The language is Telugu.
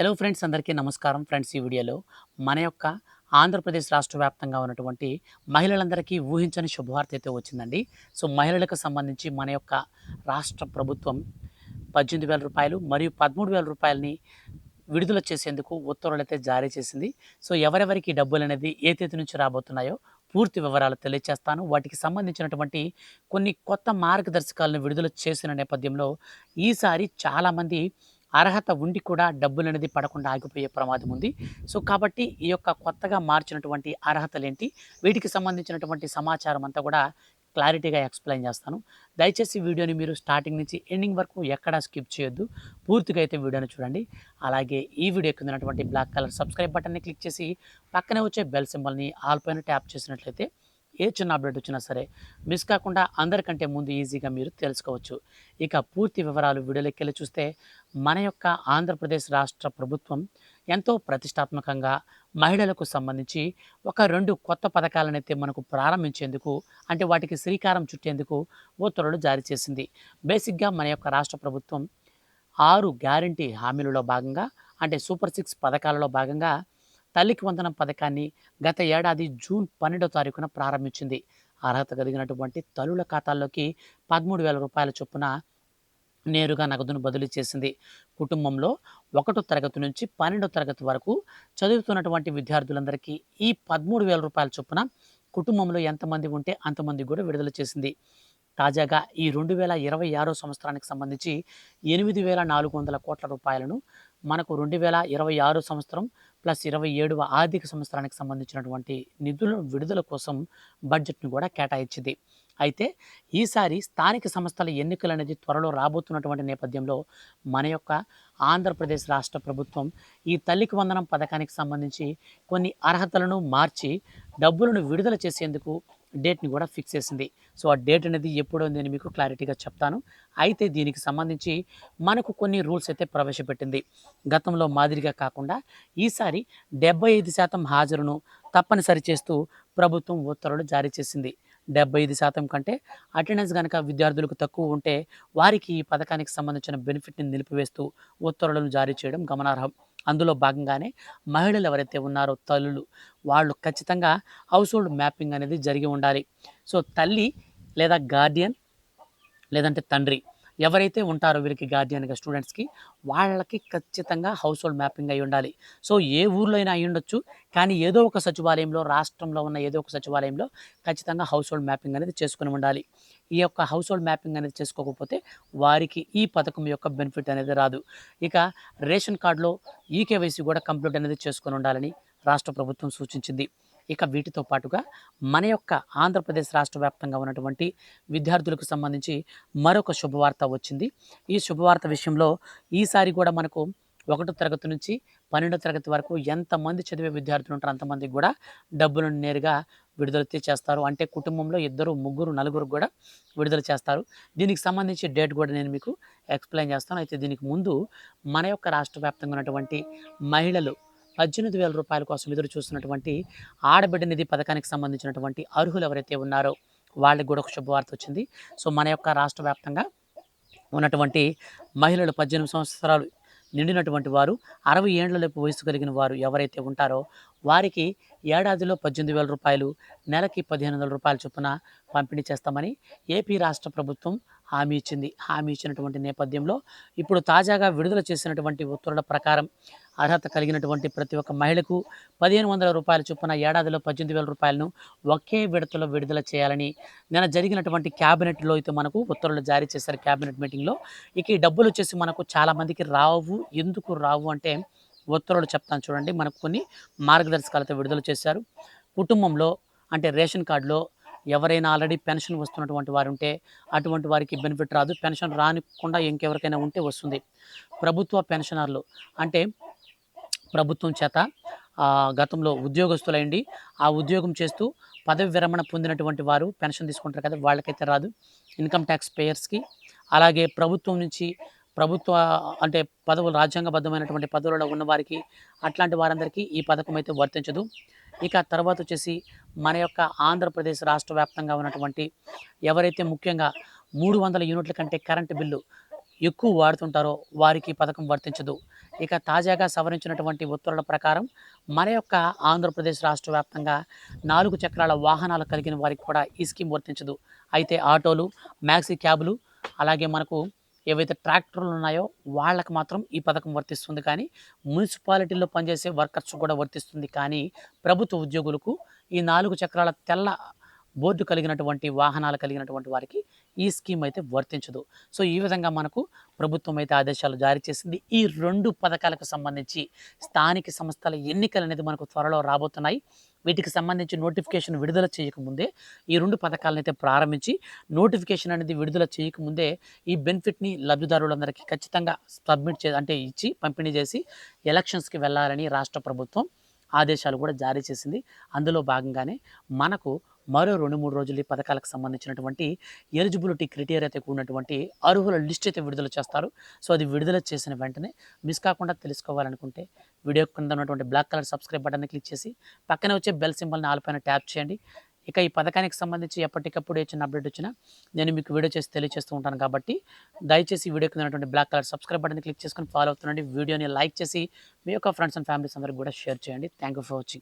హలో ఫ్రెండ్స్, అందరికీ నమస్కారం. ఫ్రెండ్స్, ఈ వీడియోలో మన యొక్క ఆంధ్రప్రదేశ్ రాష్ట్ర వ్యాప్తంగా ఉన్నటువంటి మహిళలందరికీ ఊహించని శుభవార్త అయితే వచ్చిందండి. సో మహిళలకు సంబంధించి మన యొక్క రాష్ట్ర ప్రభుత్వం రూ. 18,000 మరియు రూ. 13,000 విడుదల చేసేందుకు ఉత్తర్వులైతే జారీ చేసింది. సో ఎవరెవరికి డబ్బులనేది ఏ తేదీ నుంచి రాబోతున్నాయో పూర్తి వివరాలు తెలియజేస్తాను. వాటికి సంబంధించినటువంటి కొన్ని కొత్త మార్గదర్శకాలను విడుదల చేసిన నేపథ్యంలో ఈసారి చాలామంది అర్హత ఉండి కూడా డబ్బులనేది పడకుండా ఆగిపోయే ప్రమాదం ఉంది. సో కాబట్టి ఈ యొక్క కొత్తగా మార్చినటువంటి అర్హతలేంటి, వీటికి సంబంధించినటువంటి సమాచారం అంతా కూడా క్లారిటీగా ఎక్స్‌ప్లెయిన్ చేస్తాను. దయచేసి వీడియోని మీరు స్టార్టింగ్ నుంచి ఎండింగ్ వరకు ఎక్కడా స్కిప్ చేయొద్దు. పూర్తిగా అయితే వీడియోని చూడండి. అలాగే ఈ వీడియో కింద ఉన్నటువంటి బ్లాక్ కలర్ సబ్స్క్రైబ్ బటన్‌ని క్లిక్ చేసి పక్కనే వచ్చే బెల్ సింబల్‌ని ఆల్ పైన ట్యాప్ చేసినట్లయితే ఏ చిన్న అప్డేట్ వచ్చినా సరే మిస్ కాకుండా అందరికంటే ముందు ఈజీగా మీరు తెలుసుకోవచ్చు. ఇక పూర్తి వివరాలు వీడియోలోకెళ్ళి చూస్తే మన యొక్క ఆంధ్రప్రదేశ్ రాష్ట్ర ప్రభుత్వం ఎంతో ప్రతిష్టాత్మకంగా మహిళలకు సంబంధించి ఒక 2 కొత్త పథకాలనైతే మనకు ప్రారంభించేందుకు, అంటే వాటికి శ్రీకారం చుట్టేందుకు ఉత్తర్వులు జారీ చేసింది. బేసిక్‌గా మన యొక్క రాష్ట్ర ప్రభుత్వం 6 గ్యారంటీ హామీలలో భాగంగా, అంటే సూపర్ 6 పథకాలలో భాగంగా తల్లికి వందనం పథకాన్ని గత ఏడాది జూన్ 12వ తారీఖున ప్రారంభించింది. అర్హత కలిగినటువంటి తల్లుల ఖాతాల్లోకి రూ. 13,000 చొప్పున నేరుగా నగదును బదిలీ చేసింది. కుటుంబంలో 1వ తరగతి నుంచి 12వ తరగతి వరకు చదువుతున్నటువంటి విద్యార్థులందరికీ ఈ రూ. 13,000 చొప్పున కుటుంబంలో ఎంతమంది ఉంటే అంతమందికి కూడా విడుదల చేసింది. తాజాగా ఈ 2026 సంవత్సరానికి సంబంధించి 8,400 కోట్ల రూపాయలను మనకు 2026 సంవత్సరం ప్లస్ 27వ ఆర్థిక సంవత్సరానికి సంబంధించినటువంటి నిధుల విడుదల కోసం బడ్జెట్ను కూడా కేటాయించింది. అయితే ఈసారి స్థానిక సంస్థల ఎన్నికలు అనేది త్వరలో రాబోతున్నటువంటి నేపథ్యంలో మన యొక్క ఆంధ్రప్రదేశ్ రాష్ట్ర ప్రభుత్వం ఈ తల్లికి వందనం పథకానికి సంబంధించి కొన్ని అర్హతలను మార్చి డబ్బులను విడుదల చేసేందుకు డేట్ని కూడా ఫిక్స్ చేసింది. సో ఆ డేట్ అనేది ఎప్పుడో నేను మీకు క్లారిటీగా చెప్తాను. అయితే దీనికి సంబంధించి మనకు కొన్ని రూల్స్ అయితే ప్రవేశపెట్టింది. గతంలో మాదిరిగా కాకుండా ఈసారి 75% హాజరును తప్పనిసరి చేస్తూ ప్రభుత్వం ఉత్తర్వులు జారీ చేసింది. 75% కంటే అటెండెన్స్ కనుక విద్యార్థులకు తక్కువ ఉంటే వారికి ఈ పథకానికి సంబంధించిన బెనిఫిట్ని నిలిపివేస్తూ ఉత్తర్వులను జారీ చేయడం గమనార్హం. అందులో భాగంగానే మహిళలు ఎవరైతే ఉన్నారో తల్లులు, వాళ్ళు ఖచ్చితంగా హౌస్ హోల్డ్ మ్యాపింగ్ అనేది జరిగి ఉండాలి. సో తల్లి లేదా గార్డియన్ లేదంటే తండ్రి ఎవరైతే ఉంటారో వీరికి గార్డియన్గా స్టూడెంట్స్కి, వాళ్ళకి ఖచ్చితంగా హౌస్ హోల్డ్ మ్యాపింగ్ అయి ఉండాలి. సో ఏ ఊర్లో అయినా అయి ఉండొచ్చు, కానీ ఏదో ఒక సచివాలయంలో, రాష్ట్రంలో ఉన్న ఏదో ఒక సచివాలయంలో ఖచ్చితంగా హౌస్ హోల్డ్ మ్యాపింగ్ అనేది చేసుకుని ఉండాలి. ఈ యొక్క హౌస్ హోల్డ్ మ్యాపింగ్ అనేది చేసుకోకపోతే వారికి ఈ పథకం యొక్క బెనిఫిట్ అనేది రాదు. ఇక రేషన్ కార్డులో ఈకేవైసీ కూడా కంప్లీట్ అనేది చేసుకొని ఉండాలని రాష్ట్ర ప్రభుత్వం సూచించింది. ఇక వీటితో పాటుగా మన యొక్క ఆంధ్రప్రదేశ్ రాష్ట్ర వ్యాప్తంగా ఉన్నటువంటి విద్యార్థులకు సంబంధించి మరొక శుభవార్త వచ్చింది. ఈ శుభవార్త విషయంలో ఈసారి కూడా మనకు 1వ తరగతి నుంచి 12వ తరగతి వరకు ఎంతమంది చదివే విద్యార్థులు ఉంటారో అంతమందికి కూడా డబ్బులను నేరుగా విడుదల చేస్తారు. అంటే కుటుంబంలో 2, 3, 4 కూడా విడుదల చేస్తారు. దీనికి సంబంధించి డేట్ కూడా నేను మీకు ఎక్స్‌ప్లెయిన్ చేస్తాను. అయితే దీనికి ముందు మన యొక్క రాష్ట్ర వ్యాప్తంగా ఉన్నటువంటి మహిళలు రూ. 18,000 కోసం ఎదురు చూస్తున్నటువంటి ఆడబిడ్డ నిధి పథకానికి సంబంధించినటువంటి అర్హులు ఎవరైతే ఉన్నారో వాళ్ళకి కూడా ఒక శుభవార్త వచ్చింది. సో మన యొక్క రాష్ట్ర వ్యాప్తంగా ఉన్నటువంటి మహిళలు 18 సంవత్సరాలు నిండినటువంటి వారు, 60 ఏండ్లలోపు వయసు కలిగిన వారు ఎవరైతే ఉంటారో వారికి ఏడాదిలో రూ. 18,000, నెలకి రూ. 1,500 చొప్పున పంపిణీ చేస్తామని ఏపీ రాష్ట్ర ప్రభుత్వం హామీ ఇచ్చింది. హామీ ఇచ్చినటువంటి నేపథ్యంలో ఇప్పుడు తాజాగా విడుదల చేసినటువంటి ఉత్తర్వుల ప్రకారం అర్హత కలిగినటువంటి ప్రతి ఒక్క మహిళకు రూ. 1,500 చొప్పున ఏడాదిలో రూ. 18,000 ఒకే విడతలో విడుదల చేయాలని నిన్న జరిగినటువంటి క్యాబినెట్లో అయితే మనకు ఉత్తర్వులు జారీ చేశారు. క్యాబినెట్ మీటింగ్లో ఇక ఈ డబ్బులు వచ్చేసి మనకు చాలామందికి రావు. ఎందుకు రావు అంటే ఉత్తర్వులు చెప్తాను చూడండి. మనకు కొన్ని మార్గదర్శకాలతో విడుదల చేశారు. కుటుంబంలో అంటే రేషన్ కార్డులో ఎవరైనా ఆల్రెడీ పెన్షన్ వస్తున్నటువంటి వారు ఉంటే అటువంటి వారికి బెనిఫిట్ రాదు. పెన్షన్ రానికుండా ఇంకెవరికైనా ఉంటే వస్తుంది. ప్రభుత్వ పెన్షనర్లు అంటే ప్రభుత్వం చేత గతంలో ఉద్యోగస్తులైండి, ఆ ఉద్యోగం చేస్తూ పదవి విరమణ పొందినటువంటి వారు పెన్షన్ తీసుకుంటారు కదా, వాళ్ళకైతే రాదు. ఇన్కమ్ ట్యాక్స్ పేయర్స్కి, అలాగే ప్రభుత్వం నుంచి ప్రభుత్వ అంటే పదవులు రాజ్యాంగబద్ధమైనటువంటి పదవులలో ఉన్నవారికి, అట్లాంటి వారందరికీ ఈ పథకం అయితే వర్తించదు. ఇక తర్వాత వచ్చేసి మన యొక్క ఆంధ్రప్రదేశ్ రాష్ట్ర వ్యాప్తంగా ఉన్నటువంటి ఎవరైతే ముఖ్యంగా 300 యూనిట్ల కంటే కరెంటు బిల్లు ఎక్కువ వాడుతుంటారో వారికి పథకం వర్తించదు. ఇక తాజాగా సవరించినటువంటి ఉత్తర్వుల ప్రకారం మన యొక్క ఆంధ్రప్రదేశ్ రాష్ట్ర వ్యాప్తంగా 4 చక్రాల వాహనాలు కలిగిన వారికి కూడా ఈ స్కీమ్ వర్తించదు. అయితే ఆటోలు, మ్యాక్సీ క్యాబులు, అలాగే మనకు ఏవైతే ట్రాక్టర్లు ఉన్నాయో వాళ్ళకి మాత్రం ఈ పథకం వర్తిస్తుంది. కానీ మున్సిపాలిటీల్లో పనిచేసే వర్కర్స్ కూడా వర్తిస్తుంది. కానీ ప్రభుత్వ ఉద్యోగులకు ఈ 4 చక్రాల తెల్ల బోర్డు కలిగినటువంటి వాహనాలు కలిగినటువంటి వారికి ఈ స్కీమ్ అయితే వర్తించదు. సో ఈ విధంగా మనకు ప్రభుత్వం అయితే ఆదేశాలు జారీ చేసింది. ఈ 2 పథకాలకు సంబంధించి స్థానిక సంస్థల ఎన్నికలు అనేది మనకు త్వరలో రాబోతున్నాయి. వీటికి సంబంధించి నోటిఫికేషన్ విడుదల చేయకముందే ఈ 2 పథకాలను అయితే ప్రారంభించి నోటిఫికేషన్ అనేది విడుదల చేయకముందే ఈ బెనిఫిట్ని లబ్ధిదారులందరికీ ఖచ్చితంగా సబ్మిట్ అంటే ఇచ్చి పంపిణీ చేసి ఎలక్షన్స్కి వెళ్ళాలని రాష్ట్ర ప్రభుత్వం ఆదేశాలు కూడా జారీ చేసింది. అందులో భాగంగానే మనకు మరో 2-3 రోజులు ఈ పథకాలకు సంబంధించినటువంటి ఎలిజిబిలిటీ క్రైటీరియాతో కూడినటువంటి అర్హుల లిస్ట్ అయితే విడుదల చేస్తారు. సో అది విడుదల చేసిన వెంటనే మిస్ కాకుండా తెలుసుకోవాలనుకుంటే వీడియో కింద ఉన్నటువంటి బ్లాక్ కలర్ సబ్స్క్రైబ్ బటన్ని క్లిక్ చేసి పక్కనే వచ్చే బెల్ సింబల్ని ఆల్ పైన ట్యాప్ చేయండి. ఇక ఈ పథకానికి సంబంధించి ఎప్పటికప్పుడు ఏ చిన్న అప్డేట్ వచ్చినా నేను మీకు వీడియో చేసి తెలియజేస్తూ ఉంటాను. కాబట్టి దయచేసి వీడియో కింద ఉన్నటువంటి బ్లాక్ కలర్ సబ్స్క్రైబ్ బటన్ని క్లిక్ చేసుకొని ఫాలో అవుతుండండి. వీడియోని లైక్ చేసి మీ యొక్క ఫ్రెండ్స్ అండ్ ఫ్యామిలీస్ అందరికి కూడా షేర్ చేయండి. Thank you for watching.